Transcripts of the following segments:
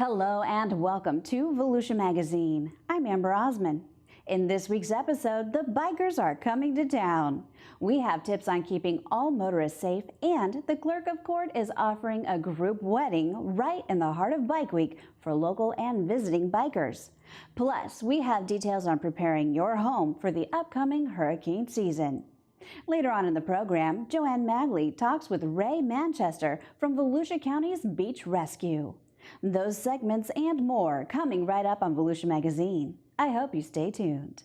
Hello and welcome to Volusia Magazine. I'm Amber Osman. In this week's episode, the bikers are coming to town. We have tips on keeping all motorists safe, and the clerk of court is offering a group wedding right in the heart of Bike Week for local and visiting bikers. Plus, we have details on preparing your home for the upcoming hurricane season. Later on in the program, Joanne Magley talks with Ray Manchester from Volusia County's Beach Rescue. Those segments and more coming right up on Volusia Magazine. I hope you stay tuned.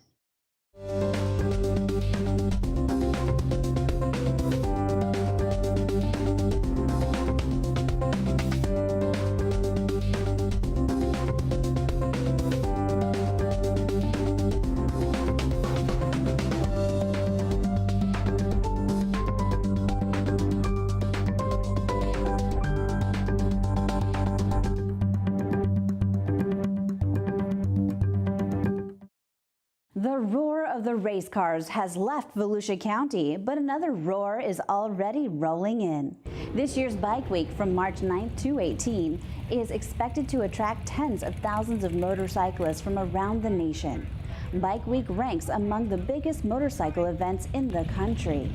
The roar of the race cars has left Volusia County, but another roar is already rolling in. This year's Bike Week from March 9th to 18 is expected to attract tens of thousands of motorcyclists from around the nation. Bike Week ranks among the biggest motorcycle events in the country.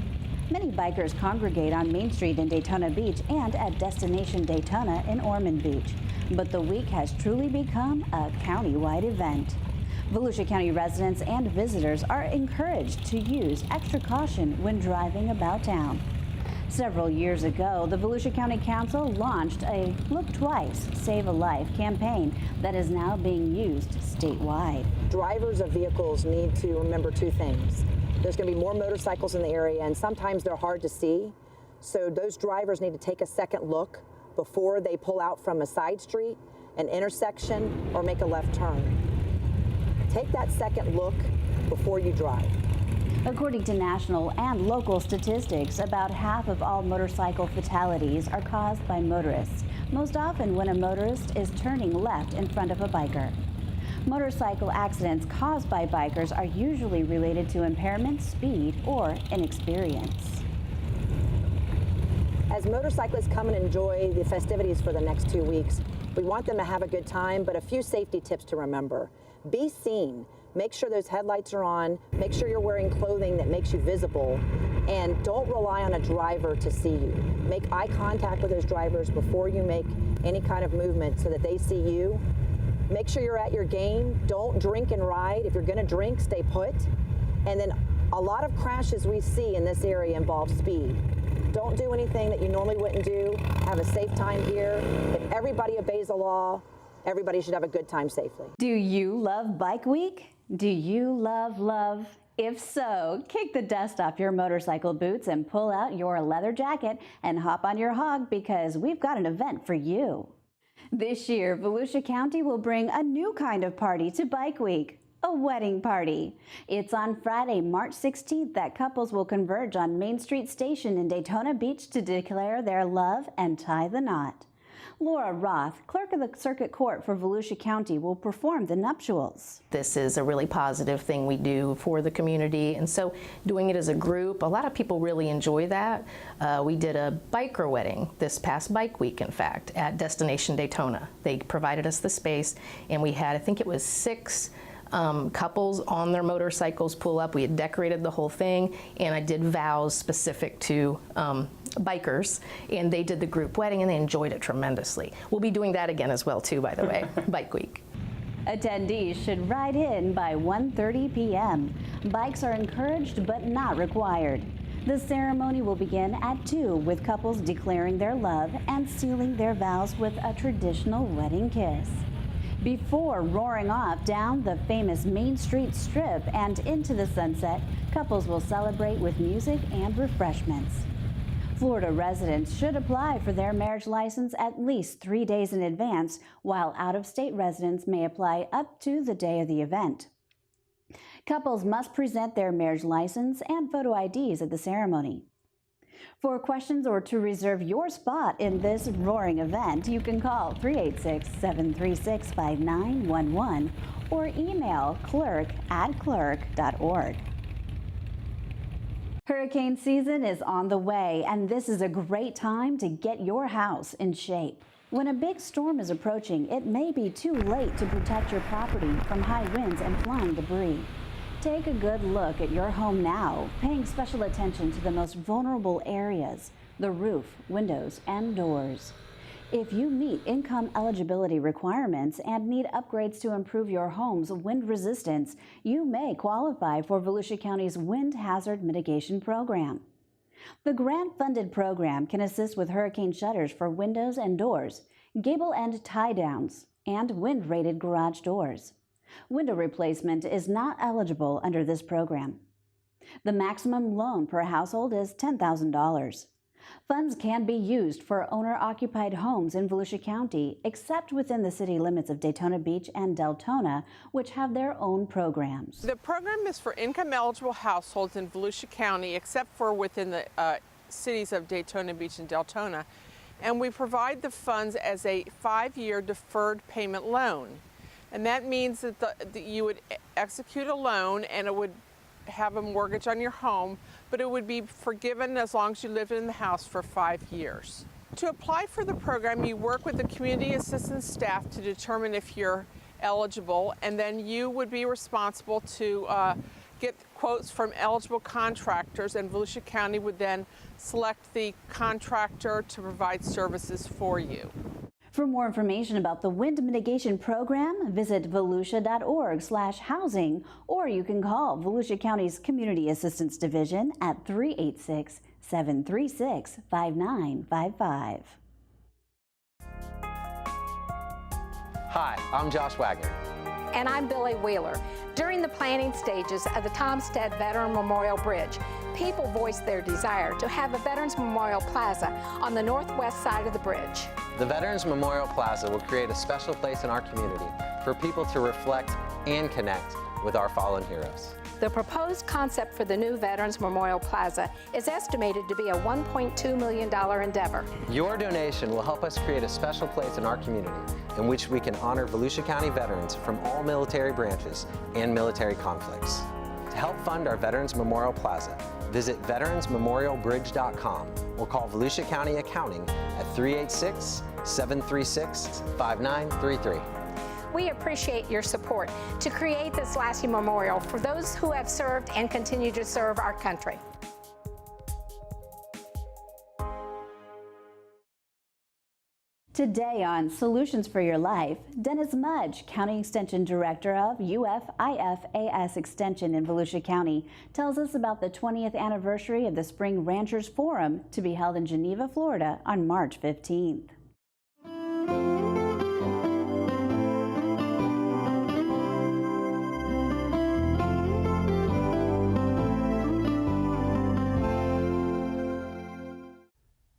Many bikers congregate on Main Street in Daytona Beach and at Destination Daytona in Ormond Beach, but the week has truly become a county-wide event. Volusia County residents and visitors are encouraged to use extra caution when driving about town. Several years ago, the Volusia County Council launched a Look Twice, Save a Life campaign that is now being used statewide. Drivers of vehicles need to remember two things. There's going to be more motorcycles in the area, and sometimes they're hard to see. So those drivers need to take a second look before they pull out from a side street, an intersection, or make a left turn. Take that second look before you drive. According to national and local statistics, about half of all motorcycle fatalities are caused by motorists, most often when a motorist is turning left in front of a biker. Motorcycle accidents caused by bikers are usually related to impairment, speed, or inexperience. As motorcyclists come and enjoy the festivities for the next 2 weeks, we want them to have a good time, but a few safety tips to remember. Be seen. Make sure those headlights are on. Make sure you're wearing clothing that makes you visible. And don't rely on a driver to see you. Make eye contact with those drivers before you make any kind of movement so that they see you. Make sure you're at your game. Don't drink and ride. If you're going to drink, stay put. And then a lot of crashes we see in this area involve speed. Don't do anything that you normally wouldn't do. Have a safe time here. If everybody obeys the law, everybody should have a good time safely. Do you love Bike Week? Do you love? If so, kick the dust off your motorcycle boots and pull out your leather jacket and hop on your hog because we've got an event for you. This year, Volusia County will bring a new kind of party to Bike Week. A wedding party. It's on Friday, March 16th that couples will converge on Main Street Station in Daytona Beach to declare their love and tie the knot. Laura Roth, clerk of the Circuit Court for Volusia County, will perform the nuptials. This is a really positive thing we do for the community, and so doing it as a group, a lot of people really enjoy that. We did a biker wedding this past Bike Week, in fact, at Destination Daytona. They provided us the space, and we had, I think it was 6 couples on their motorcycles pull up. We had decorated the whole thing, and I did vows specific to bikers, and they did the group wedding, and they enjoyed it tremendously. We'll be doing that again as well, too, by the way, Bike Week. Attendees should ride in by 1:30 p.m. Bikes are encouraged but not required. The ceremony will begin at 2 with couples declaring their love and sealing their vows with a traditional wedding kiss. Before roaring off down the famous Main Street Strip and into the sunset, couples will celebrate with music and refreshments. Florida residents should apply for their marriage license at least 3 days in advance, while out-of-state residents may apply up to the day of the event. Couples must present their marriage license and photo IDs at the ceremony. For questions or to reserve your spot in this roaring event, you can call 386-736-5911 or email clerk@clerk.org. Hurricane season is on the way, and this is a great time to get your house in shape. When a big storm is approaching, it may be too late to protect your property from high winds and flying debris. Take a good look at your home now, paying special attention to the most vulnerable areas, the roof, windows, and doors. If you meet income eligibility requirements and need upgrades to improve your home's wind resistance, you may qualify for Volusia County's Wind Hazard Mitigation Program. The grant-funded program can assist with hurricane shutters for windows and doors, gable end tie-downs, and wind-rated garage doors. Window replacement is not eligible under this program. The maximum loan per household is $10,000. Funds can be used for owner-occupied homes in Volusia County, except within the city limits of Daytona Beach and Deltona, which have their own programs. The program is for income-eligible households in Volusia County, except for within the cities of Daytona Beach and Deltona, and we provide the funds as a 5-year deferred payment loan. And that means that you would execute a loan and it would have a mortgage on your home, but it would be forgiven as long as you lived in the house for 5 years. To apply for the program, you work with the community assistance staff to determine if you're eligible, and then you would be responsible to get quotes from eligible contractors, and Volusia County would then select the contractor to provide services for you. For more information about the wind mitigation program, visit volusia.org/housing, or you can call Volusia County's Community Assistance Division at 386-736-5955. Hi, I'm Josh Wagner. And I'm Billy Wheeler. During the planning stages of the Tomstead Veteran Memorial Bridge, people voiced their desire to have a Veterans Memorial Plaza on the northwest side of the bridge. The Veterans Memorial Plaza will create a special place in our community for people to reflect and connect with our fallen heroes. The proposed concept for the new Veterans Memorial Plaza is estimated to be a $1.2 million endeavor. Your donation will help us create a special place in our community in which we can honor Volusia County veterans from all military branches and military conflicts. To help fund our Veterans Memorial Plaza, visit veteransmemorialbridge.com or call Volusia County Accounting at 386-736-5933. We appreciate your support to create this lasting memorial for those who have served and continue to serve our country. Today on Solutions for Your Life, Dennis Mudge, County Extension Director of UFIFAS Extension in Volusia County, tells us about the 20th anniversary of the Spring Ranchers Forum to be held in Geneva, Florida on March 15th.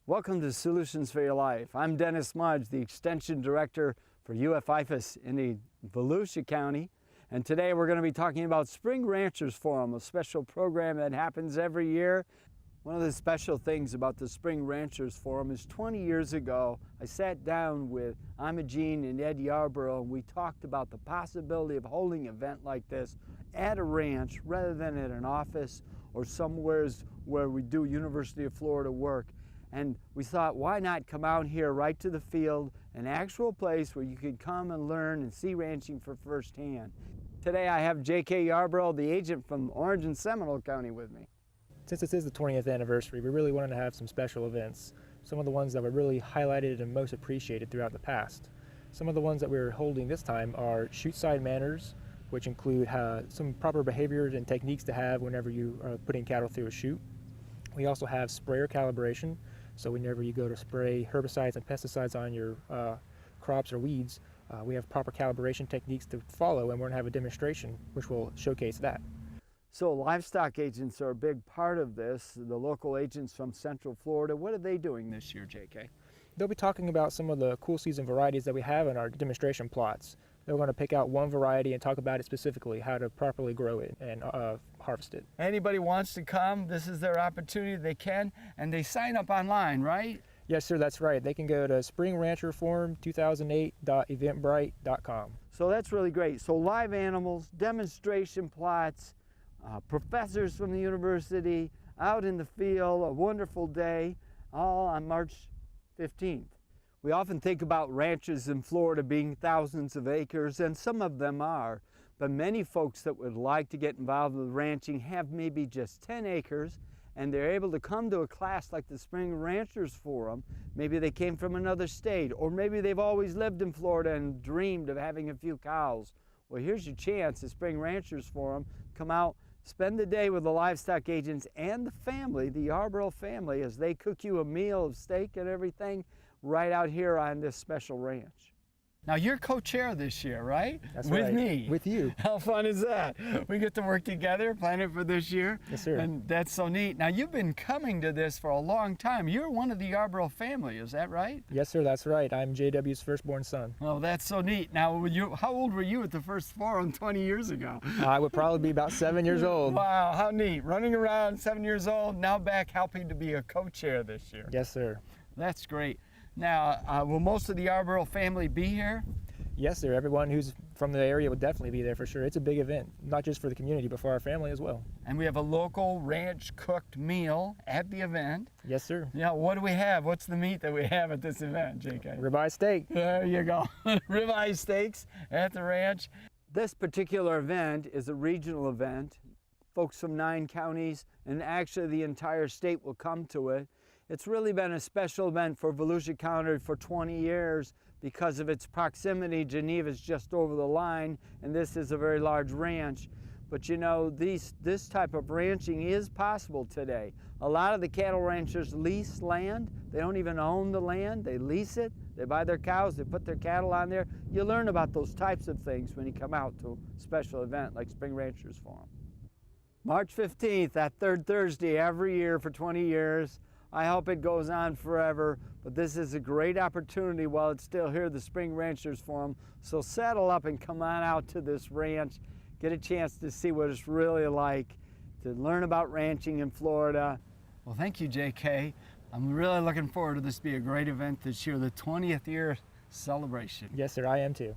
Welcome to Solutions for Your Life. I'm Dennis Mudge, the Extension Director for UFIFAS in Volusia County. And today we're going to be talking about Spring Ranchers Forum, a special program that happens every year. One of the special things about the Spring Ranchers Forum is 20 years ago, I sat down with Imogene and Ed Yarborough, and we talked about the possibility of holding an event like this at a ranch rather than at an office or somewhere where we do University of Florida work. And we thought, why not come out here right to the field, an actual place where you could come and learn and see ranching for firsthand. Today I have J.K. Yarborough, the agent from Orange and Seminole County, with me. Since this is the 20th anniversary, we really wanted to have some special events. Some of the ones that were really highlighted and most appreciated throughout the past. Some of the ones that we're holding this time are shoot-side manners, which include some proper behaviors and techniques to have whenever you are putting cattle through a chute. We also have sprayer calibration. So whenever you go to spray herbicides and pesticides on your crops or weeds, we have proper calibration techniques to follow, and we're going to have a demonstration which will showcase that. So livestock agents are a big part of this. The local agents from Central Florida, what are they doing this year, JK? They'll be talking about some of the cool season varieties that we have in our demonstration plots. They're going to pick out one variety and talk about it specifically, how to properly grow it and harvest it. Anybody wants to come, this is their opportunity, they can, and they sign up online, right? Yes, sir, that's right. They can go to springrancherforum2008.eventbrite.com. So that's really great. So live animals, demonstration plots, professors from the university, out in the field, a wonderful day, all on March 15th. We often think about ranches in Florida being thousands of acres, and some of them are, but many folks that would like to get involved with ranching have maybe just 10 acres, and they're able to come to a class like the Spring Ranchers Forum. Maybe they came from another state, or maybe they've always lived in Florida and dreamed of having a few cows. Well, here's your chance, the Spring Ranchers Forum. Come out, spend the day with the livestock agents and the family, the Yarborough family, as they cook you a meal of steak and everything right out here on this special ranch. Now, you're co-chair this year, right? That's with right. me. With you. How fun is that? We get to work together, plan it for this year. Yes, sir. And that's so neat. Now, you've been coming to this for a long time. You're one of the Yarborough family, is that right? Yes, sir, that's right. I'm JW's firstborn son. Oh, that's so neat. Now, how old were you at the first forum 20 years ago? I would probably be about 7 years old. Wow, how neat. Running around, 7 years old, now back helping to be a co-chair this year. Yes, sir. That's great. Now, will most of the Yarborough family be here? Yes, sir. Everyone who's from the area would definitely be there for sure. It's a big event, not just for the community, but for our family as well. And we have a local ranch cooked meal at the event. Yes, sir. Yeah, what do we have? What's the meat that we have at this event, JK? Ribeye steak. There you go. Ribeye steaks at the ranch. This particular event is a regional event. Folks from 9 counties and actually the entire state will come to it. It's really been a special event for Volusia County for 20 years because of its proximity. Geneva's just over the line, and this is a very large ranch. But you know, this type of ranching is possible today. A lot of the cattle ranchers lease land. They don't even own the land. They lease it. They buy their cows. They put their cattle on there. You learn about those types of things when you come out to a special event like Spring Ranchers Forum. March 15th, that third Thursday every year for 20 years. I hope it goes on forever, but this is a great opportunity while it's still here, the Spring Ranchers Forum. So saddle up and come on out to this ranch. Get a chance to see what it's really like, to learn about ranching in Florida. Well, thank you, JK. I'm really looking forward to this being a great event this year, the 20th year celebration. Yes, sir, I am too.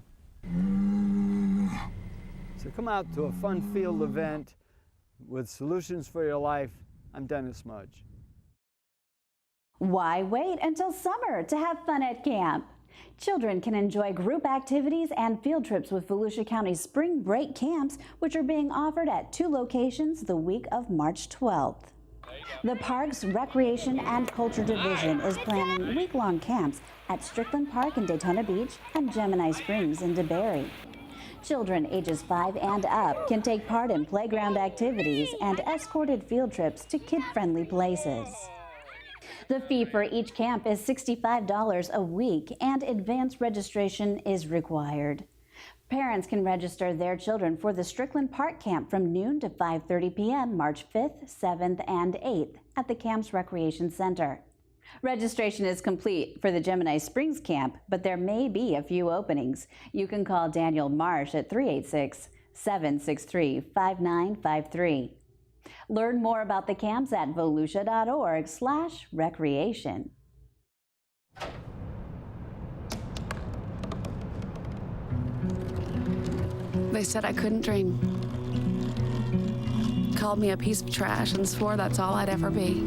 So come out to a fun field event with Solutions for Your Life. I'm Dennis Mudge. Why wait until summer to have fun at camp? Children can enjoy group activities and field trips with Volusia County's spring break camps, which are being offered at 2 locations the week of March 12th. The Parks, Recreation, and Culture Division is planning week-long camps at Strickland Park in Daytona Beach and Gemini Springs in DeBary. Children ages 5 and up can take part in playground activities and escorted field trips to kid-friendly places. The fee for each camp is $65 a week, and advance registration is required. Parents can register their children for the Strickland Park Camp from noon to 5:30 p.m. March 5th, 7th, and 8th at the camp's Recreation Center. Registration is complete for the Gemini Springs Camp, but there may be a few openings. You can call Daniel Marsh at 386-763-5953. Learn more about the camps at volusia.org/recreation. They said I couldn't dream. Called me a piece of trash and swore that's all I'd ever be.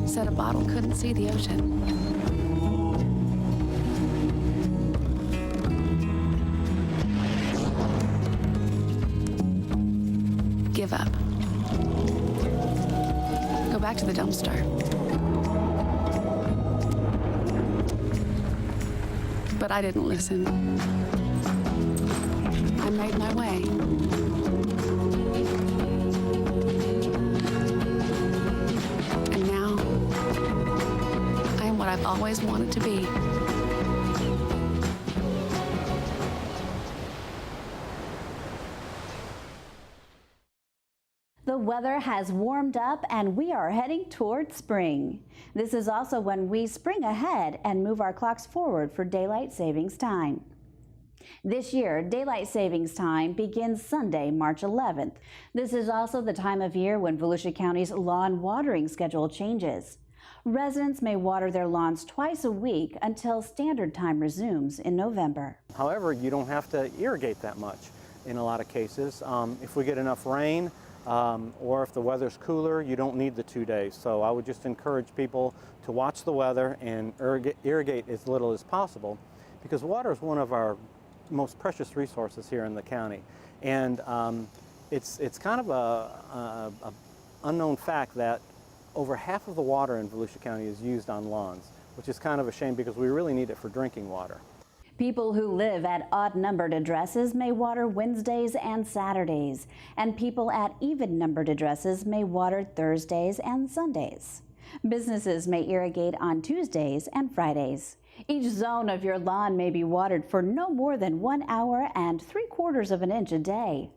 Said a bottle couldn't see the ocean. Give up. Go back to the dumpster. But I didn't listen. I made my way. And now, I am what I've always wanted to be. The weather has warmed up and we are heading toward spring. This is also when we spring ahead and move our clocks forward for daylight savings time. This year, daylight savings time begins Sunday, March 11th. This is also the time of year when Volusia County's lawn watering schedule changes. Residents may water their lawns twice a week until standard time resumes in November. However, you don't have to irrigate that much in a lot of cases. If we get enough rain, or if the weather's cooler, you don't need the 2 days. So I would just encourage people to watch the weather and irrigate as little as possible, because water is one of our most precious resources here in the county. And it's kind of a unknown fact that over half of the water in Volusia County is used on lawns, which is kind of a shame because we really need it for drinking water. People who live at odd-numbered addresses may water Wednesdays and Saturdays, and people at even-numbered addresses may water Thursdays and Sundays. Businesses may irrigate on Tuesdays and Fridays. Each zone of your lawn may be watered for no more than 1 hour and 3/4 of an inch a day.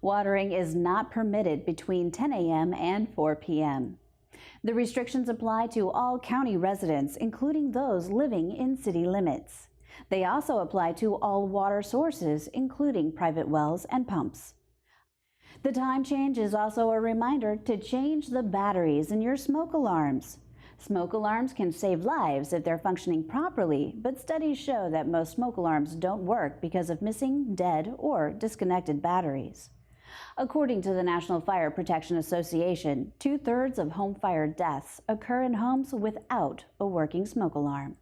Watering is not permitted between 10 a.m. and 4 p.m. The restrictions apply to all county residents, including those living in city limits. They also apply to all water sources, including private wells and pumps. The time change is also a reminder to change the batteries in your smoke alarms. Smoke alarms can save lives if they're functioning properly, but studies show that most smoke alarms don't work because of missing, dead, or disconnected batteries. According to the National Fire Protection Association, 2/3 of home fire deaths occur in homes without a working smoke alarm.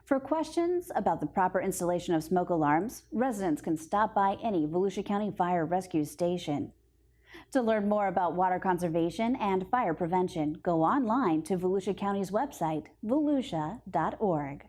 For questions about the proper installation of smoke alarms, residents can stop by any Volusia County Fire Rescue Station. To learn more about water conservation and fire prevention, go online to Volusia County's website, volusia.org.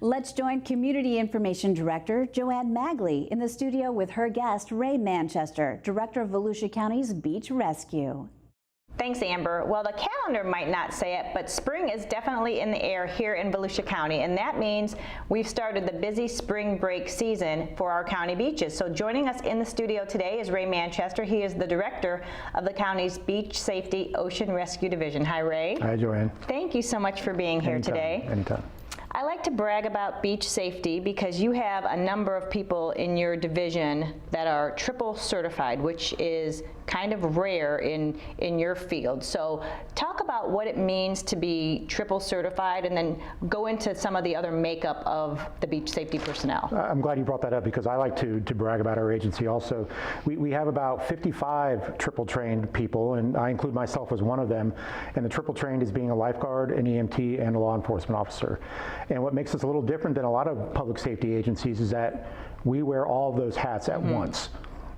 Let's join Community Information Director Joanne Magley in the studio with her guest Ray Manchester, Director of Volusia County's Beach Rescue. Thanks, Amber. Well, the calendar might not say it, but spring is definitely in the air here in Volusia County, and that means we've started the busy spring break season for our county beaches. So joining us in the studio today is Ray Manchester. He is the director of the county's Beach Safety Ocean Rescue Division. Hi, Ray. Hi, Joanne. Thank you so much for being here today. Anytime. I like to brag about beach safety because you have a number of people in your division that are triple certified, which is kind of rare in your field. So talk about what it means to be triple certified and then go into some of the other makeup of the beach safety personnel. I'm glad you brought that up because I like to brag about our agency also. We have about 55 triple trained people, and I include myself as one of them. And the triple trained is being a lifeguard, an EMT, and a law enforcement officer. And what makes us a little different than a lot of public safety agencies is that we wear all of those hats at once.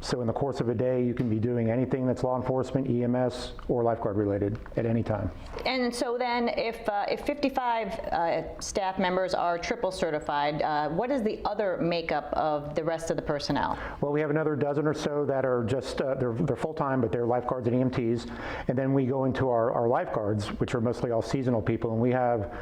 So in the course of a day, you can be doing anything that's law enforcement, EMS, or lifeguard related at any time. And so then if 55 staff members are triple certified, what is the other makeup of the rest of the personnel? Well, we have another dozen or so that are just, they're full-time, but they're lifeguards and EMTs. And then we go into our lifeguards, which are mostly all seasonal people, and we have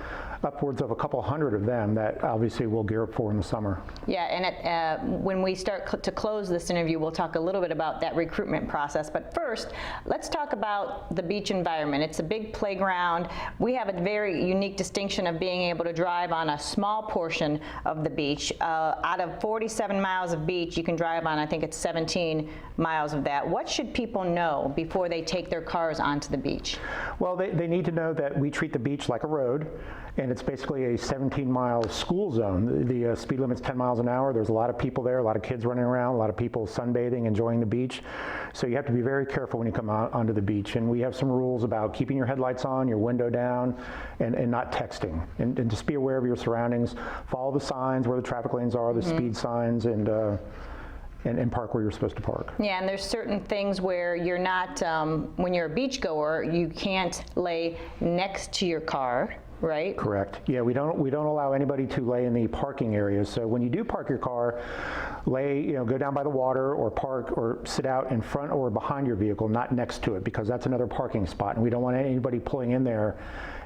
upwards of a couple hundred of them that obviously we'll gear up for in the summer. Yeah, and when we start to close this interview, we'll talk a little bit about that recruitment process. But first, let's talk about the beach environment. It's a big playground. We have a very unique distinction of being able to drive on a small portion of the beach. Out of 47 miles of beach, you can drive on, I think it's 17 miles of that. What should people know before they take their cars onto the beach? Well, they need to know that we treat the beach like a road, And it's basically a 17-mile school zone. The speed limit's 10 miles an hour. There's a lot of people there, a lot of kids running around, a lot of people sunbathing, enjoying the beach. So you have to be very careful when you come out onto the beach. And we have some rules about keeping your headlights on, your window down, and not texting. And just be aware of your surroundings. Follow the signs where the traffic lanes are, the speed signs, and park where you're supposed to park. Yeah, and there's certain things where you're not, when you're a beach goer, you can't lay next to your car, right? Correct. Yeah, we don't allow anybody to lay in the parking areas. So when you do park your car, go down by the water or park or sit out in front or behind your vehicle, not next to it, because that's another parking spot, and we don't want anybody pulling in there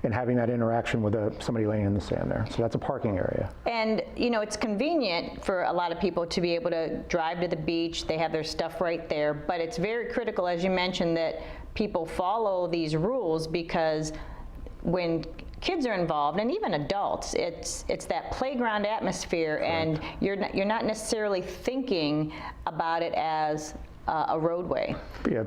and having that interaction with somebody laying in the sand there. So that's a parking area. And it's convenient for a lot of people to be able to drive to the beach. They have their stuff right there, but it's very critical, as you mentioned, that people follow these rules, because when kids are involved, and even adults, it's that playground atmosphere. Correct. And you're not necessarily thinking about it as a roadway. Yeah,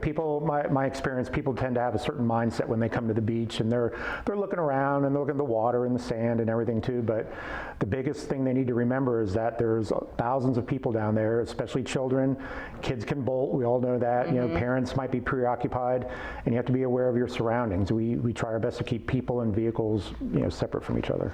my experience, people tend to have a certain mindset when they come to the beach, and they're looking around and they're looking at the water and the sand and everything too, but the biggest thing they need to remember is that there's thousands of people down there, especially children. Kids can bolt, we all know that. Parents might be preoccupied, and you have to be aware of your surroundings. We try our best to keep people and vehicles separate from each other.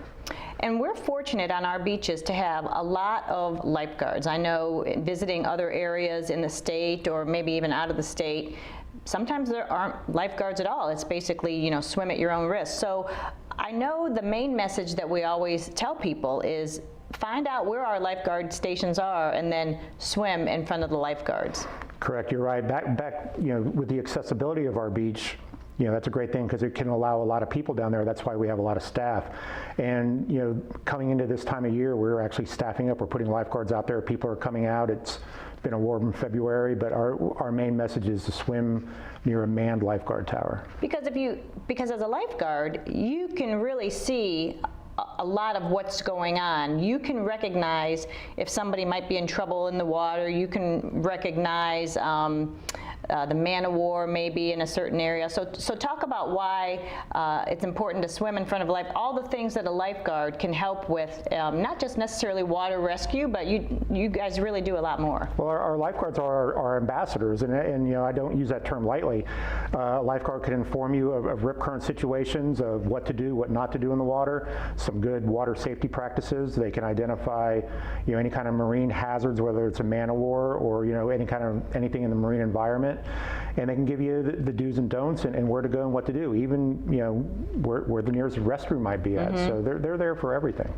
And we're fortunate on our beaches to have a lot of lifeguards. I know visiting other areas in the state or maybe even out of the state, sometimes there aren't lifeguards at all. It's basically, swim at your own risk. So I know the main message that we always tell people is find out where our lifeguard stations are and then swim in front of the lifeguards. Correct, you're right. Back with the accessibility of our beach, that's a great thing because it can allow a lot of people down there. That's why we have a lot of staff. And, coming into this time of year, we're actually staffing up. We're putting lifeguards out there. People are coming out. It's been a warm February, but our main message is to swim near a manned lifeguard tower. Because as a lifeguard, you can really see a lot of what's going on. You can recognize if somebody might be in trouble in the water. You can recognize the man-o-war maybe in a certain area. So talk about why it's important to swim in front of all the things that a lifeguard can help with, not just necessarily water rescue, but you guys really do a lot more. Well, our lifeguards are our ambassadors, and I don't use that term lightly. A lifeguard can inform you of rip current situations, of what to do, what not to do in the water, some good water safety practices. They can identify any kind of marine hazards, whether it's a man-o-war or anything in the marine environment. And they can give you the do's and don'ts and where to go and what to do, even where the nearest restroom might be at. So they're there for everything.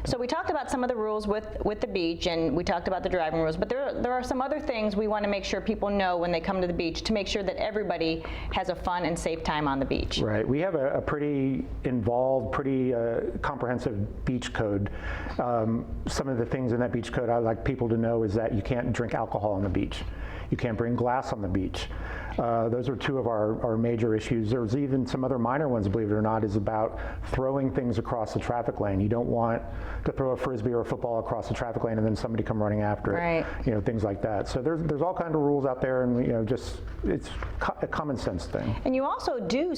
So we talked about some of the rules with the beach, and we talked about the driving rules, but there are some other things we want to make sure people know when they come to the beach to make sure that everybody has a fun and safe time on the beach. Right. We have a pretty involved, pretty comprehensive beach code. Some of the things in that beach code I'd like people to know is that you can't drink alcohol on the beach. You can't bring glass on the beach. Those are two of our major issues. There's even some other minor ones, believe it or not, is about throwing things across the traffic lane. You don't want to throw a Frisbee or a football across the traffic lane and then somebody come running after it. Right. Things like that. So there's all kinds of rules out there, and just it's a common sense thing. And you also do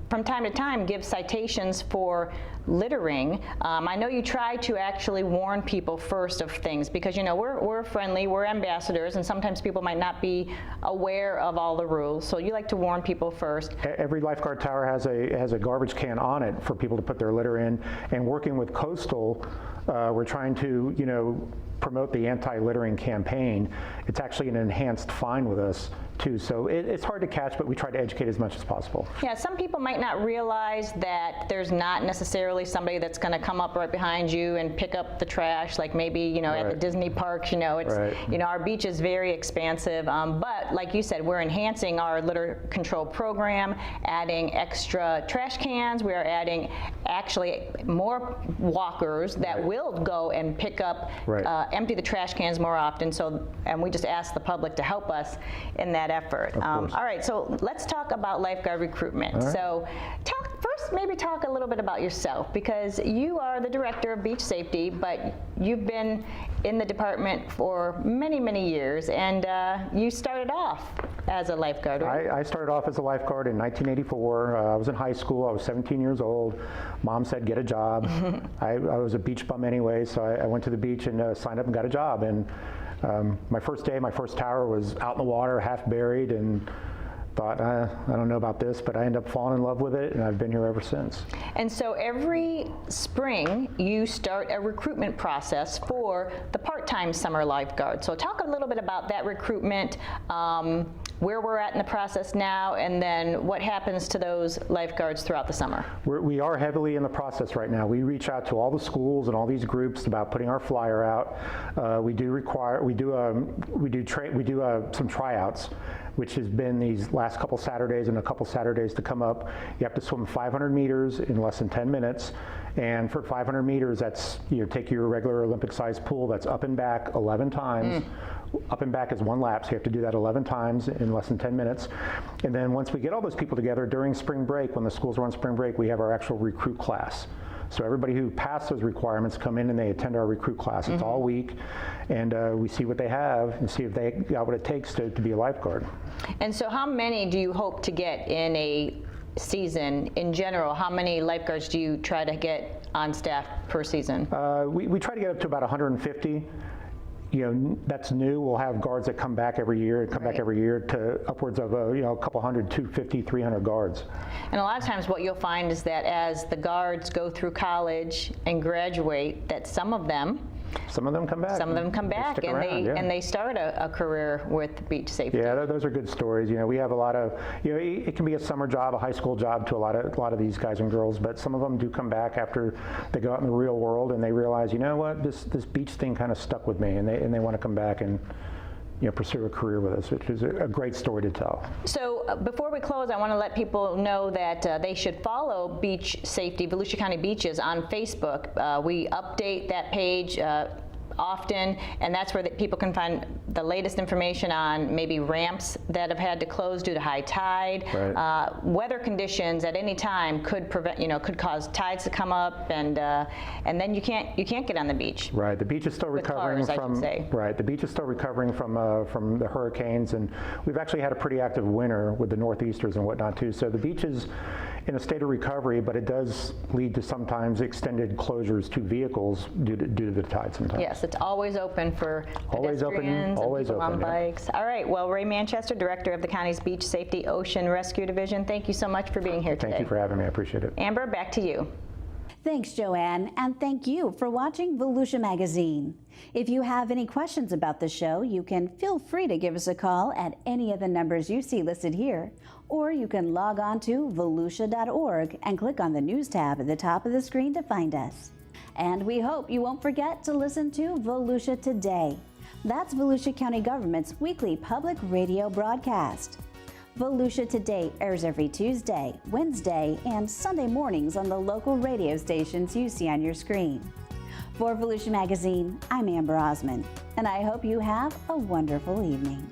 from time to time give citations for littering. I know you try to actually warn people first of things because we're friendly, we're ambassadors, and sometimes people might not be aware of all the rules. So you like to warn people first. Every lifeguard tower has a garbage can on it for people to put their litter in. And working with Coastal, we're trying to promote the anti-littering campaign. It's actually an enhanced fine with us too. So it's hard to catch, but we try to educate as much as possible. Yeah, some people might not realize that there's not necessarily somebody that's going to come up right behind you and pick up the trash, like maybe at the Disney parks. It's our beach is very expansive, but like you said, we're enhancing our litter control program, adding extra trash cans. We are adding actually more walkers that will go and pick up, empty the trash cans more often. And we just ask the public to help us in that effort. All right, so let's talk about lifeguard recruitment. Right. So maybe talk a little bit about yourself, because you are the director of beach safety, but you've been in the department for many, many years, and you started off as a lifeguard, right? I started off as a lifeguard in 1984. I was in high school. I was 17 years old. Mom said, get a job. I was a beach bum anyway, so I went to the beach and signed up and got a job. And my first day, my first tower was out in the water, half buried, and thought, I don't know about this, but I ended up falling in love with it, and I've been here ever since. And so every spring, you start a recruitment process for the part-time summer lifeguard. So talk a little bit about that recruitment, where we're at in the process now, and then what happens to those lifeguards throughout the summer. We are heavily in the process right now. We reach out to all the schools and all these groups about putting our flyer out. We do some tryouts, which has been these last couple Saturdays and a couple Saturdays to come up. You have to swim 500 meters in less than 10 minutes. And for 500 meters, that's, take your regular Olympic-sized pool, that's up and back 11 times. Up and back is one lap, so you have to do that 11 times in less than 10 minutes. And then once we get all those people together during spring break, when the schools are on spring break, we have our actual recruit class. So everybody who passed those requirements come in and they attend our recruit class. It's all week, and we see what they have and see if they got what it takes to be a lifeguard. And so how many do you hope to get in a season in general? How many lifeguards do you try to get on staff per season? We try to get up to about 150. That's new. We'll have guards that come back every year, to upwards of a couple hundred, 250, 300 guards. And a lot of times what you'll find is that as the guards go through college and graduate, that some of them come back. Some of them come back, and they start a career with beach safety. Yeah, those are good stories. We have a lot of, it can be a summer job, a high school job to a lot of these guys and girls, but some of them do come back after they go out in the real world and they realize, you know what, this beach thing kind of stuck with me, and they want to come back and pursue a career with us, which is a great story to tell. So before we close, I want to let people know that they should follow Beach Safety, Volusia County Beaches on Facebook. We update that page often, and that's where people can find the latest information on maybe ramps that have had to close due to high tide. Right. Weather conditions at any time could could cause tides to come up, and then you can't get on the beach. Right. The beach is still recovering from right. The beach is still recovering from the hurricanes, and we've actually had a pretty active winter with the northeasters and whatnot too. So the beach is in a state of recovery, but it does lead to sometimes extended closures to vehicles due to the tide sometimes. Yes, it's always open for pedestrians and people on bikes. Yeah. All right, well, Ray Manchester, Director of the county's Beach Safety Ocean Rescue Division, thank you so much for being here today. Thank you for having me, I appreciate it. Amber, back to you. Thanks, Joanne, and thank you for watching Volusia Magazine. If you have any questions about the show, you can feel free to give us a call at any of the numbers you see listed here, or you can log on to volusia.org and click on the News tab at the top of the screen to find us. And we hope you won't forget to listen to Volusia Today. That's Volusia County Government's weekly public radio broadcast. Volusia Today airs every Tuesday, Wednesday, and Sunday mornings on the local radio stations you see on your screen. For Volusia Magazine, I'm Amber Osmond, and I hope you have a wonderful evening.